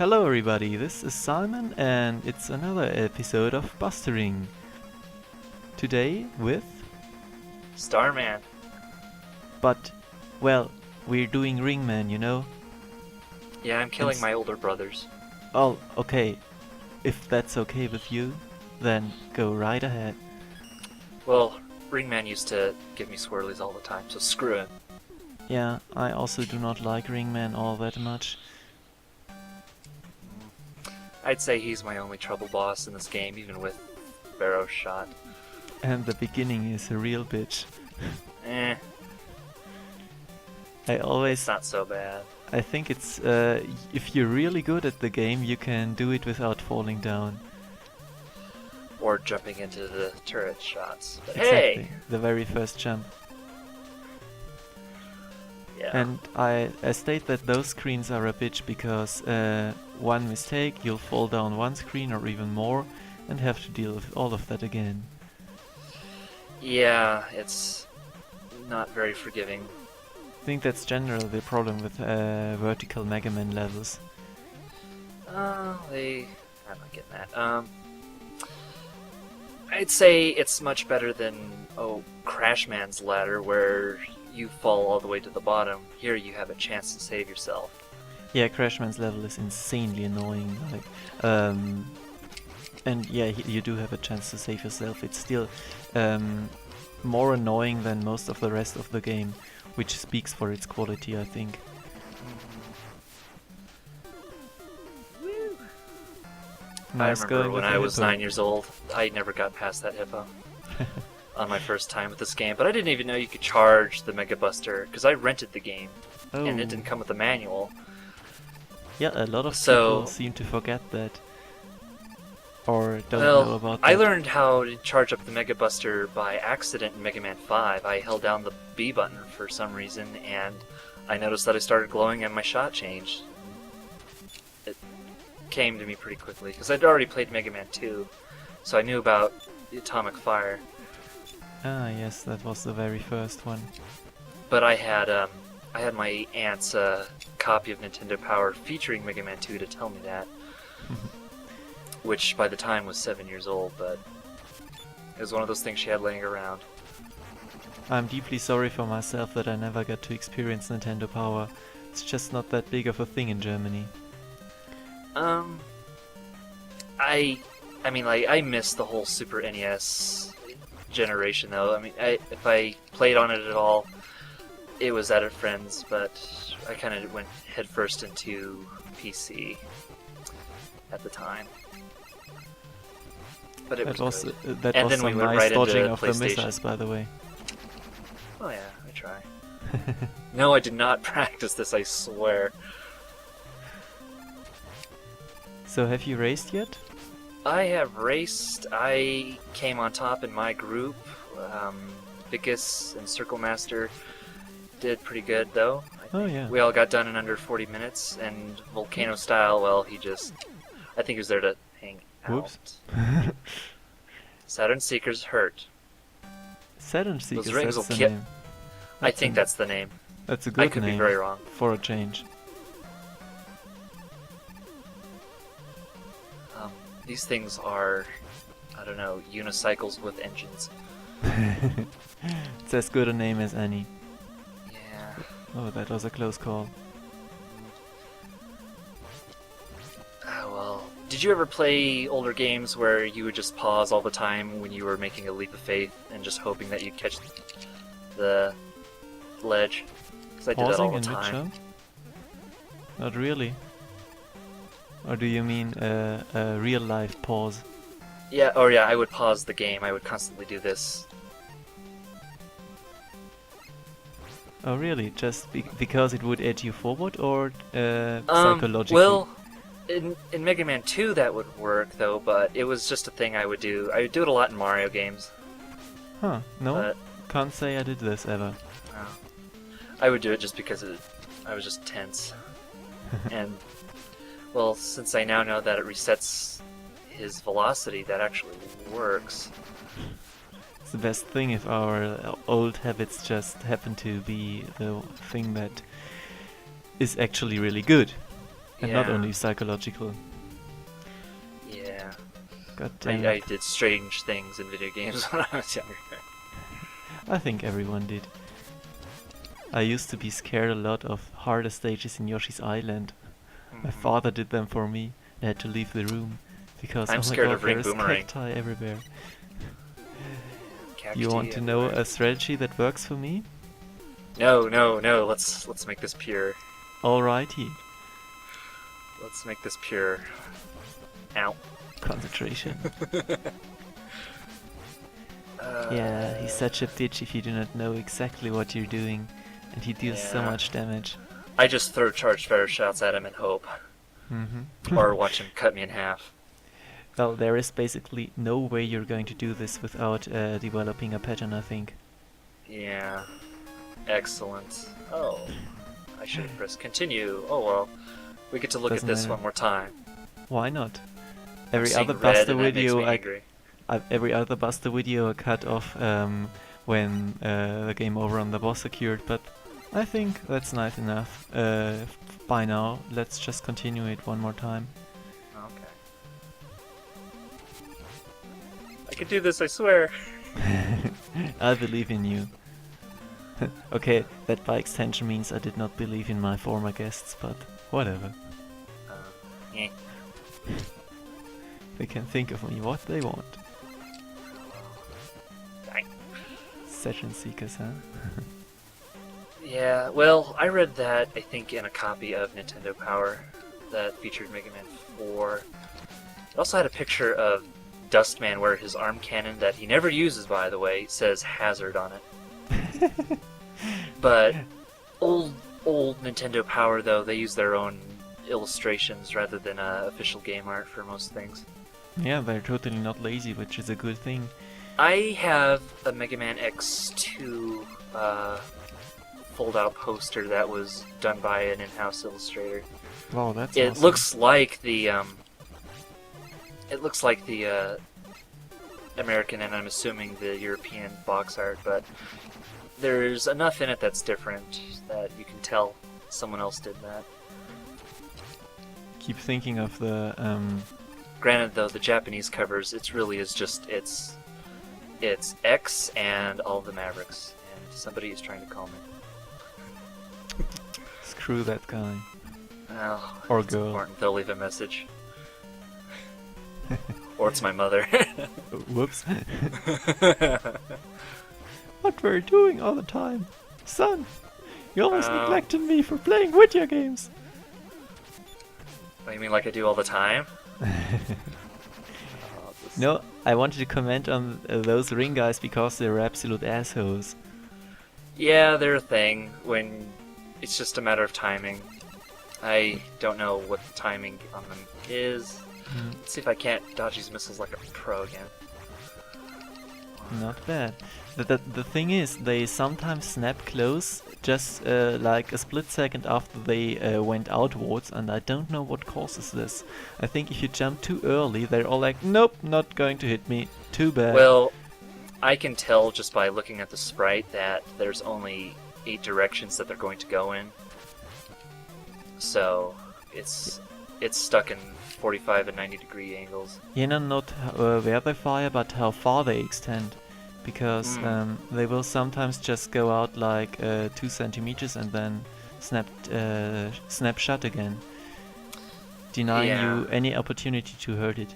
Hello everybody, this is Simon and it's another episode of Bustering. Today with... Starman. But, well, we're doing Ringman, you know? Yeah, I'm killing my older brothers. Oh, okay. If that's okay with you, then go right ahead. Well, Ringman used to give me swirlies all the time, so screw him. Yeah, I also do not like Ringman all that much. I'd say he's my only trouble boss in this game, even with Barrow Shot. And the beginning is a real bitch. It's not so bad. I think it's, if you're really good at the game, you can do it without falling down. Or jumping into the turret shots. But Exactly, hey! the very first jump. Yeah. And I state that those screens are a bitch because one mistake, you'll fall down one screen or even more and have to deal with all of that again. Yeah, it's not very forgiving. I think that's generally the problem with vertical Mega Man levels. I'm not getting that. I'd say it's much better than, Crashman's Ladder, where you fall all the way to the bottom. Here you have a chance to save yourself. Yeah, Crashman's level is insanely annoying. And yeah, you do have a chance to save yourself. It's still more annoying than most of the rest of the game, which speaks for its quality, I think. Woo. Nice I going remember when with I the was hippo. 9 years old, I never got past that hippo on my first time with this game. But I didn't even know you could charge the Mega Buster, because I rented the game, and it didn't come with a manual. Yeah, a lot of people seem to forget that. Or don't know about that. I learned how to charge up the Mega Buster by accident in Mega Man 5. I held down the B button for some reason, and I noticed that I started glowing and my shot changed. It came to me pretty quickly, because I'd already played Mega Man 2, so I knew about the atomic fire. Ah, yes, that was the very first one. But I had my aunt's copy of Nintendo Power featuring Mega Man 2 to tell me that. Which by the time was 7 years old, but it was one of those things she had laying around. I'm deeply sorry for myself that I never got to experience Nintendo Power. It's just not that big of a thing in Germany. I missed the whole Super NES generation though. If I played on it at all, it was at a friend's, but I kind of went headfirst into PC at the time. But it was good. That and was then we some went nice right dodging into of the PlayStation. missiles, by the way. Oh yeah, I try. No, I did not practice this, I swear. So have you raced yet? I have raced. I came on top in my group. Vicus and Circle Master did pretty good though. Oh yeah. We all got done in under 40 minutes, and Volcano Style, well, I think he was there to hang out. Whoops. Saturn Seeker's hurt. Saturn Seekers, Those rings that's will the kill. name. I think that's the name. That's a good I could name be very wrong. for a change. These things are, I don't know, unicycles with engines. It's as good a name as any. Yeah. Oh, that was a close call. Well, did you ever play older games where you would just pause all the time when you were making a leap of faith and just hoping that you'd catch the ledge? Because I did that all Pausing the in time. mid-jump? Not really. Or do you mean a real-life pause? Yeah, I would pause the game. I would constantly do this. Oh really? Just because it would edge you forward, or psychologically? Well, in Mega Man 2 that would work though, but it was just a thing I would do. I would do it a lot in Mario games. Huh, no? But, Can't say I did this ever. I would do it just because I was just tense. And, well, since I now know that it resets his velocity, that actually works. It's the best thing if our old habits just happen to be the thing that is actually really good. And not only psychological. Yeah. God damn I it. did strange things in video games when I was younger. I think everyone did. I used to be scared a lot of harder stages in Yoshi's Island. My Mhm. father did them for me. I had to leave the room because I'm oh my scared god, of Ring there is Boomerang. cacti everywhere. Cacti You want to know everywhere. a strategy that works for me? No, no, no. Let's make this pure. Alrighty. Let's make this pure. Ow. Concentration. Yeah, he's such a bitch if you do not know exactly what you're doing. And he deals so Yeah. much damage. I just throw charged fire shots at him and hope. Or watch him cut me in half. Well, there is basically no way you're going to do this without developing a pattern, I think. Yeah. Excellent. Oh. I should have pressed continue. Oh well. We get to look Doesn't at this matter. one more time. Why not? I'm Every seeing other red Buster and that makes video me I angry. every other Buster video I cut off when the game over on the boss occurred, but I think that's nice enough. By now, let's just continue it one more time. Okay. I can do this, I swear. I believe in you. Okay, that by extension means I did not believe in my former guests, but whatever. Eh. They can think of me what they want. Dang. Session seekers, huh? Yeah, well, I read that, I think, in a copy of Nintendo Power that featured Mega Man 4. It also had a picture of Dustman where his arm cannon, that he never uses, by the way, says Hazard on it. But old Nintendo Power, though, they use their own illustrations rather than official game art for most things. Yeah, they're totally not lazy, which is a good thing. I have a Mega Man X2 fold-out poster that was done by an in-house illustrator. Wow, that's It awesome. looks like the American and I'm assuming the European box art, but there's enough in it that's different that you can tell someone else did that. Keep thinking of the Granted, though, the Japanese covers, it really is just it's X and all the Mavericks, and somebody is trying to call me. screw that guy. Oh, Or it's girl. important. They'll leave a message. Or it's my mother. Whoops. What were you doing all the time? Son, you always neglected me for playing video games. What, you mean like I do all the time? No, I wanted to comment on those ring guys because they're absolute assholes. Yeah, they're a thing when it's just a matter of timing. I don't know what the timing on them is. Let's see if I can't dodge these missiles like a pro again. Not bad. The thing is, they sometimes snap close, just like a split second after they went outwards, and I don't know what causes this. I think if you jump too early, they're all like, nope, not going to hit me. Too bad. Well, I can tell just by looking at the sprite that there's only 8 directions that they're going to go in. So, it's stuck in 45 and 90 degree angles. Yeah, no, not where they fire, but how far they extend. Because they will sometimes just go out like 2 centimeters and then snap shut again, denying you any opportunity to hurt it.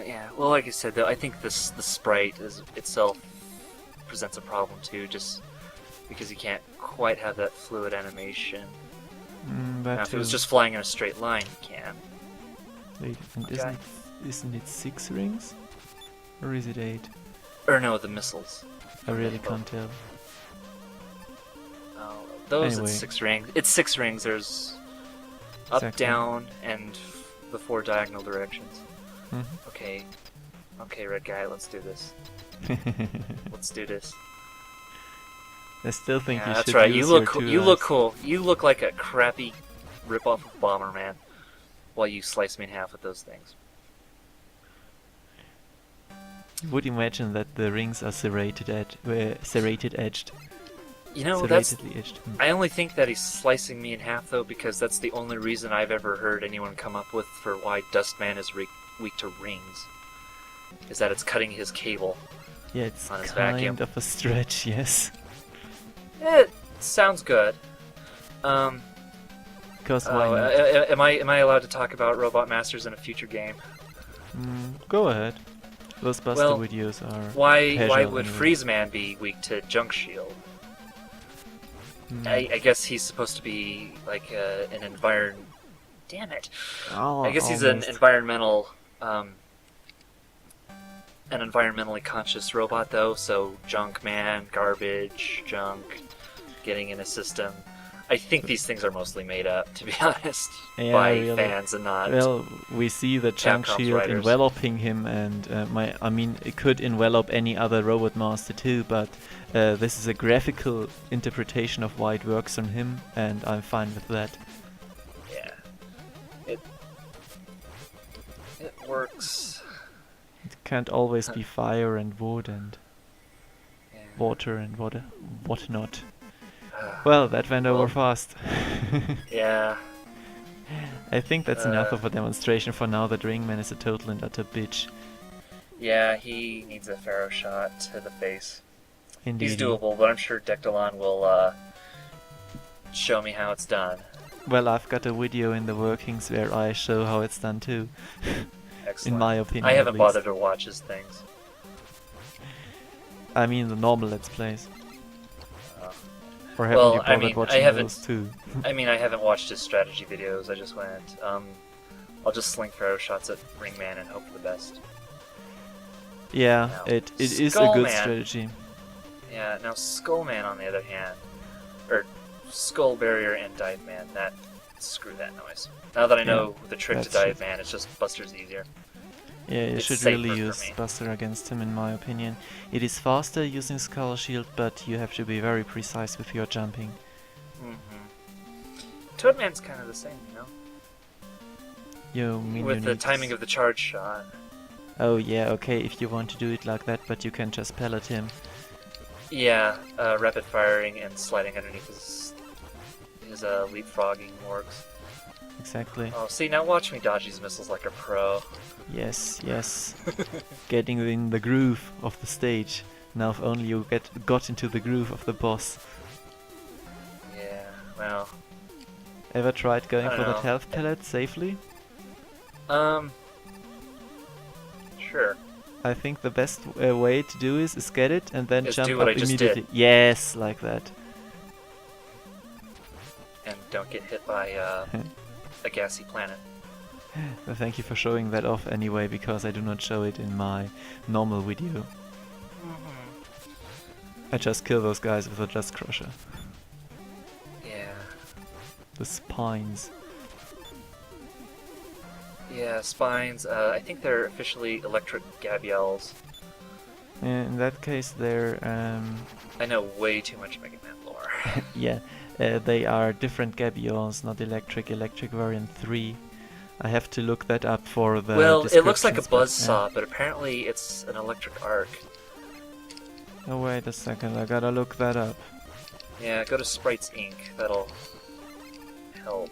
Yeah, well, like I said, though, I think the sprite itself presents a problem too, just because you can't quite have that fluid animation. Now, if it was just flying in a straight line, you can. Wait, and Okay. isn't it 6 rings? Or is it 8? Or no, the missiles. I really can't tell. Oh, those Anyway. it's 6 rings. It's 6 rings. There's up, Exactly. down, and the 4 diagonal directions. Mhm. Okay, red guy, let's do this. Let's do this. I still think Yeah, you that's should right. use You look your cool. two You look eyes. cool. You look like a crappy rip-off of Bomberman, while you slice me in half with those things. You would imagine that the rings are serrated edged. You know, that's... Serratedly itched. I only think that he's slicing me in half, though, because that's the only reason I've ever heard anyone come up with for why Dustman is weak to rings. Is that it's cutting his cable Yeah, it's on his kind vacuum. of a stretch, yes. It sounds good. Because why not? Am I allowed to talk about Robot Masters in a future game? Go ahead. Those Buster Well, videos are Why casual would anyway. Freezeman be weak to Junk Shield? I guess he's supposed to be like an environment. Damn it! Oh, I guess he's almost. an environmental, an environmentally conscious robot, though. So junk man, garbage, junk, getting in a system. I think these things are mostly made up, to be honest, Yeah, by really. fans and not. Well, we see the Junk Capcom's Shield writers. enveloping him, and I mean, it could envelop any other Robot Master too, but this is a graphical interpretation of why it works on him, and I'm fine with that. Yeah, it works. It can't always be fire and wood and Yeah. water and whatnot. Well, that went over fast. Yeah. I think that's enough Uh, of a demonstration for now that Ringman is a total and utter bitch. Yeah, he needs a Pharaoh shot to the face. Indeed. He's doable, but I'm sure Dectalon will show me how it's done. Well, I've got a video in the workings where I show how it's done too. Excellent. In my opinion, I at haven't least. bothered to watch his things. I mean the normal Let's Plays. Uh, Or haven't Well, you I bothered mean, I watching haven't- those too? I mean, I haven't watched his strategy videos. I just went, I'll just sling Pharaoh shots at Ringman and hope for the best. Yeah, Now, it is a good Skullman. strategy. Yeah, now Skullman, on the other hand, or Skull Barrier and Dive Man, screw that noise. Now that I know the trick to that's true. Dive Man, it's just Buster's easier. Yeah, you It's should safer really for use me. Buster against him in my opinion. It is faster using Skull Shield, but you have to be very precise with your jumping. Toadman's kind of the same, you know? You mean With you the need timing of the charge shot. Oh yeah, okay, if you want to do it like that, but you can just pellet him. Yeah, rapid firing and sliding underneath his leapfrogging works. Exactly. Oh, see, now watch me dodge these missiles like a pro. Yes, yes. Getting in the groove of the stage. Now if only you got into the groove of the boss. Yeah, well, Ever tried going I for don't that know. health pellet safely? Sure. I think the best way to do is get it and then Is jump do what up I just immediately. did. Yes, like that. And don't get hit by a gassy planet. Well, thank you for showing that off anyway, because I do not show it in my normal video. I just kill those guys with a Just Crusher. Yeah. The spines. Yeah, spines. I think they're officially electric Gabiels. In that case, they're I know way too much Mega Man lore. yeah, they are different Gabions, not electric. Electric variant 3. I have to look that up for the. Well, it looks like a descriptions, but, buzzsaw, but apparently it's an electric arc. Oh wait a second, I gotta look that up. Yeah, go to Sprites Inc. That'll help.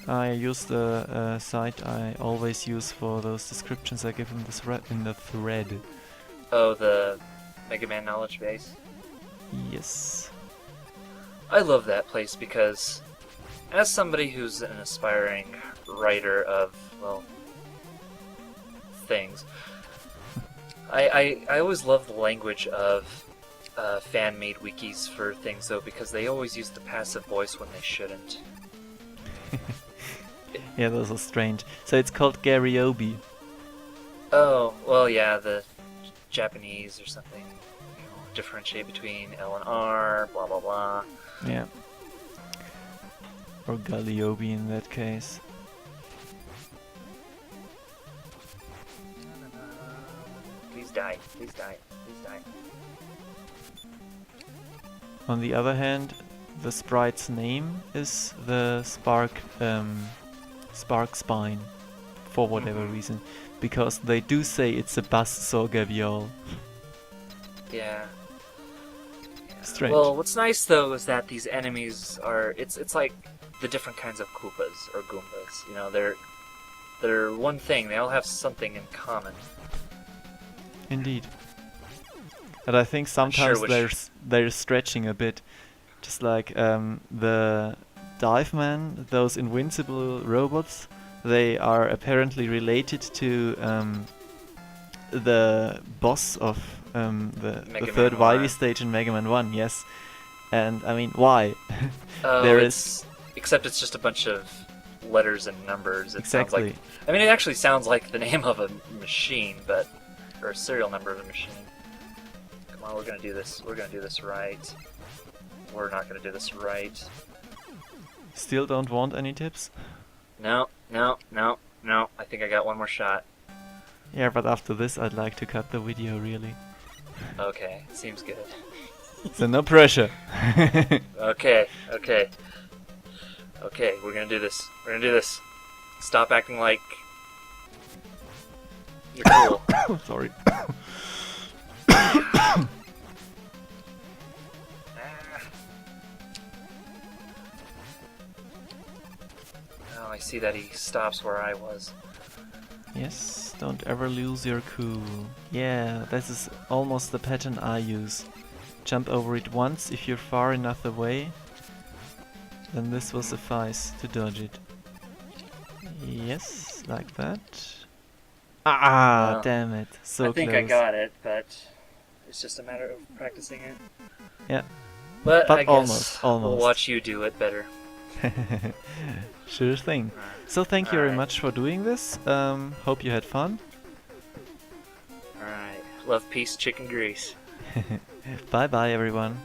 I use the site I always use for those descriptions I give in the thread. Oh, the Mega Man knowledge base. Yes. I love that place because, as somebody who's an aspiring writer of, well, things, I always love the language of fan-made wikis for things, though, because they always use the passive voice when they shouldn't. Yeah, those are strange. So it's called Garyobi. Oh, well, yeah, the Japanese or something, you know, differentiate between L and R, blah blah blah. Yeah. Or Galliobi in that case. Please die, please die, please die. On the other hand, the sprite's name is the Spark Spine, for whatever reason, because they do say it's a Buzzsaw Gavial. Yeah. Yeah. Strange. Well, what's nice though is that these enemies are it's like the different kinds of Koopas or Goombas. You know, they're one thing. They all have something in common. Indeed. And I think sometimes they're stretching a bit. Just like the Dive Man, those invincible robots, they are apparently related to the boss of the third Wily stage in Mega Man 1, yes. And I mean, why? Except it's just a bunch of letters and numbers. It sounds exactly. like, I mean, it actually sounds like the name of a machine, or a serial number of a machine. Come on, we're gonna do this. We're gonna do this right. We're not gonna do this right. Still don't want any tips? No. I think I got one more shot. Yeah, but after this I'd like to cut the video, really. Okay, seems good. So no pressure. Okay, we're gonna do this. We're gonna do this. Stop acting like you're cool. Sorry. Oh, I see that he stops where I was. Yes, don't ever lose your cool. Yeah, this is almost the pattern I use. Jump over it once if you're far enough away, then this will suffice to dodge it. Yes, like that. Ah, Well, damn it. So I think close. I got it, but it's just a matter of practicing it. Yeah. But I almost, guess almost. we'll watch you do it better. Sure thing. So thank you very much for doing this. Hope you had fun. Alright. Love, peace, chicken grease. Bye bye everyone.